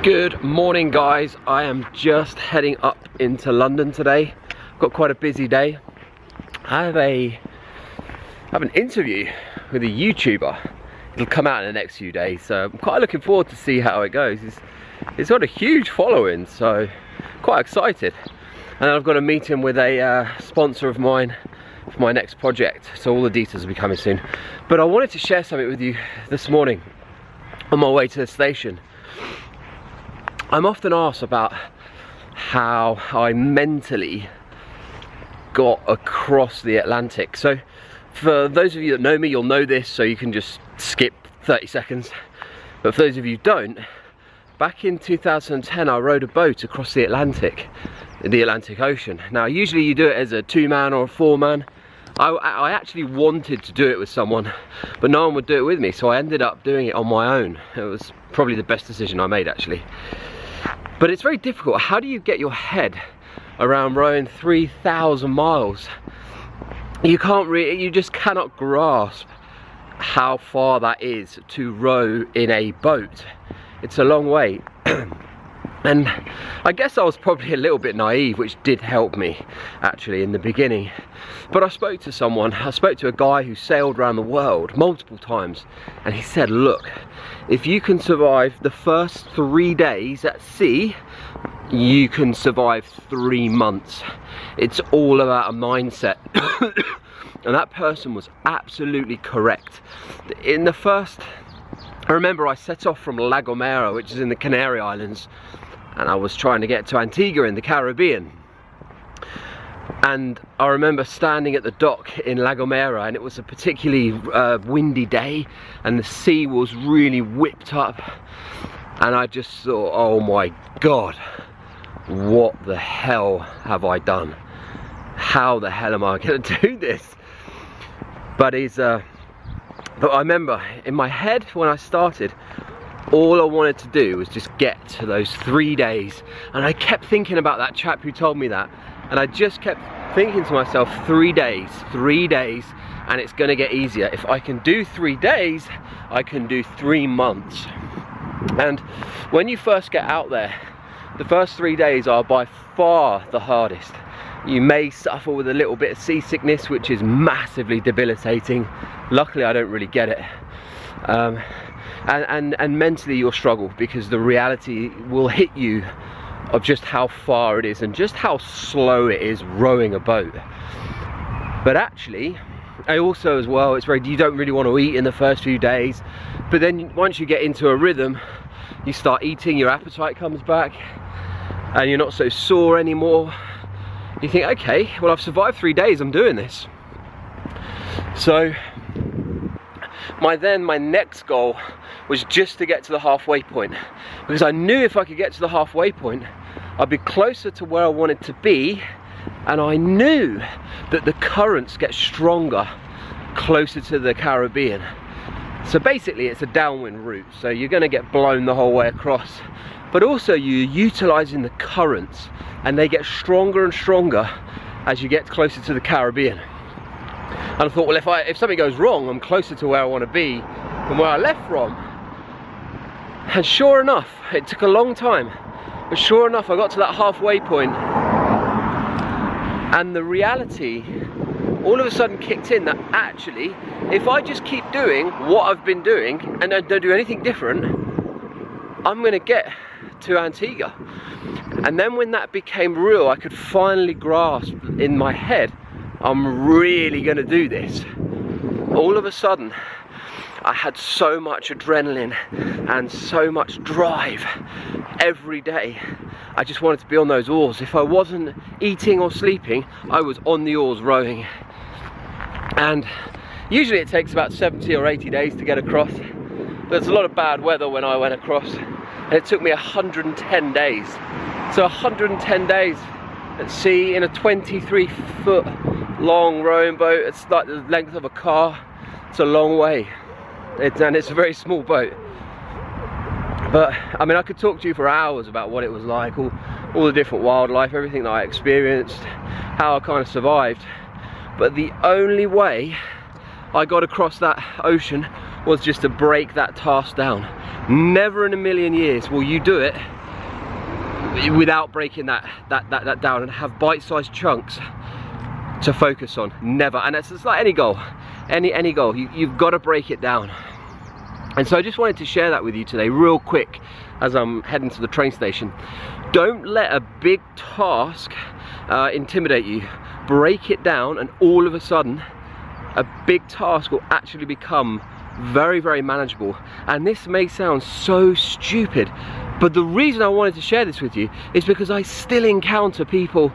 Good morning, guys. I am just heading up into London today. I've got quite a busy day. I have an interview with a YouTuber. It'll come out in the next few days, so I'm quite looking forward to see how it goes. It's got a huge following, so quite excited. And then I've got a meeting with a sponsor of mine for my next project, so all the details will be coming soon. But I wanted to share something with you this morning on my way to the station. I'm often asked about how I mentally got across the Atlantic. So for those of you that know me, you'll know this, so you can just skip 30 seconds. But for those of you who don't, back in 2010 I rowed a boat across the Atlantic Ocean. Now usually you do it as a two-man or a four-man. I actually wanted to do it with someone, but no one would do it with me, so I ended up doing it on my own. It was probably the best decision I made, actually. But it's very difficult. How do you get your head around rowing 3,000 miles? You just cannot grasp how far that is to row in a boat. It's a long way. And I guess I was probably a little bit naive, which did help me actually in the beginning. But I spoke to a guy who sailed around the world multiple times, and he said, look, if you can survive the first 3 days at sea, you can survive 3 months. It's all about a mindset. And that person was absolutely correct. In the first, I remember I set off from La Gomera, which is in the Canary Islands, and I was trying to get to Antigua in the Caribbean. And I remember standing at the dock in La Gomera, and it was a particularly windy day, and the sea was really whipped up, and I just thought, oh my God, what the hell have I done? How the hell am I going to do this? But I remember in my head when I started, all I wanted to do was just get to those 3 days. And I kept thinking about that chap who told me that. And I just kept thinking to myself, 3 days, and it's gonna get easier. If I can do 3 days, I can do 3 months. And when you first get out there, the first 3 days are by far the hardest. You may suffer with a little bit of seasickness, which is massively debilitating. Luckily, I don't really get it. And mentally you'll struggle, because the reality will hit you of just how far it is and just how slow it is rowing a boat. But actually, also as well, you don't really want to eat in the first few days, but then once you get into a rhythm, you start eating, your appetite comes back, and you're not so sore anymore. You think, okay, well, I've survived 3 days, I'm doing this. So my next goal was just to get to the halfway point, because I knew if I could get to the halfway point, I'd be closer to where I wanted to be, and I knew that the currents get stronger closer to the Caribbean. So basically it's a downwind route, so you're going to get blown the whole way across, but also you're utilizing the currents, and they get stronger and stronger as you get closer to the Caribbean. And I thought, well, if something goes wrong, I'm closer to where I want to be than where I left from. And sure enough, it took a long time, but sure enough, I got to that halfway point, and the reality all of a sudden kicked in that actually, if I just keep doing what I've been doing and I don't do anything different, I'm going to get to Antigua. And then when that became real, I could finally grasp in my head, I'm really going to do this. All of a sudden, I had so much adrenaline and so much drive every day. I just wanted to be on those oars. If I wasn't eating or sleeping, I was on the oars rowing. And usually it takes about 70 or 80 days to get across. There's a lot of bad weather when I went across, and it took me 110 days. So 110 days at sea in a 23-foot long rowing boat. It's like the length of a car. It's a long way. And it's a very small boat. But I mean, I could talk to you for hours about what it was like, all the different wildlife, everything that I experienced, how I kind of survived. But the only way I got across that ocean was just to break that task down. Never in a million years will you do it without breaking that down and have bite-sized chunks to focus on. Never. And it's like any goal, any goal, you've got to break it down. And so I just wanted to share that with you today real quick as I'm heading to the train station. Don't let a big task intimidate you. Break it down, and all of a sudden a big task will actually become very, very manageable. And this may sound so stupid, but the reason I wanted to share this with you is because I still encounter people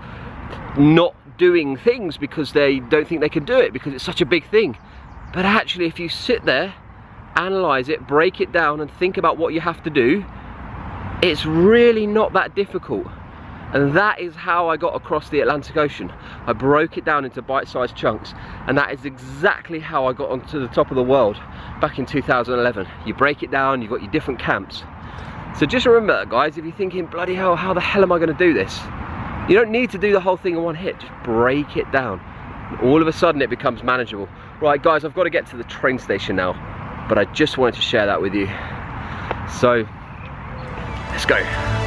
not doing things because they don't think they can do it because it's such a big thing. But actually, if you sit there, analyze it, break it down, and think about what you have to do, it's really not that difficult. And that is how I got across the Atlantic Ocean. I broke it down into bite-sized chunks, and that is exactly how I got onto the top of the world back in 2011. You break it down, you've got your different camps. So just remember, guys, if you're thinking, bloody hell, how the hell am I going to do this? You don't need to do the whole thing in one hit. Just break it down. And all of a sudden it becomes manageable. Right, guys, I've got to get to the train station now, but I just wanted to share that with you. So let's go.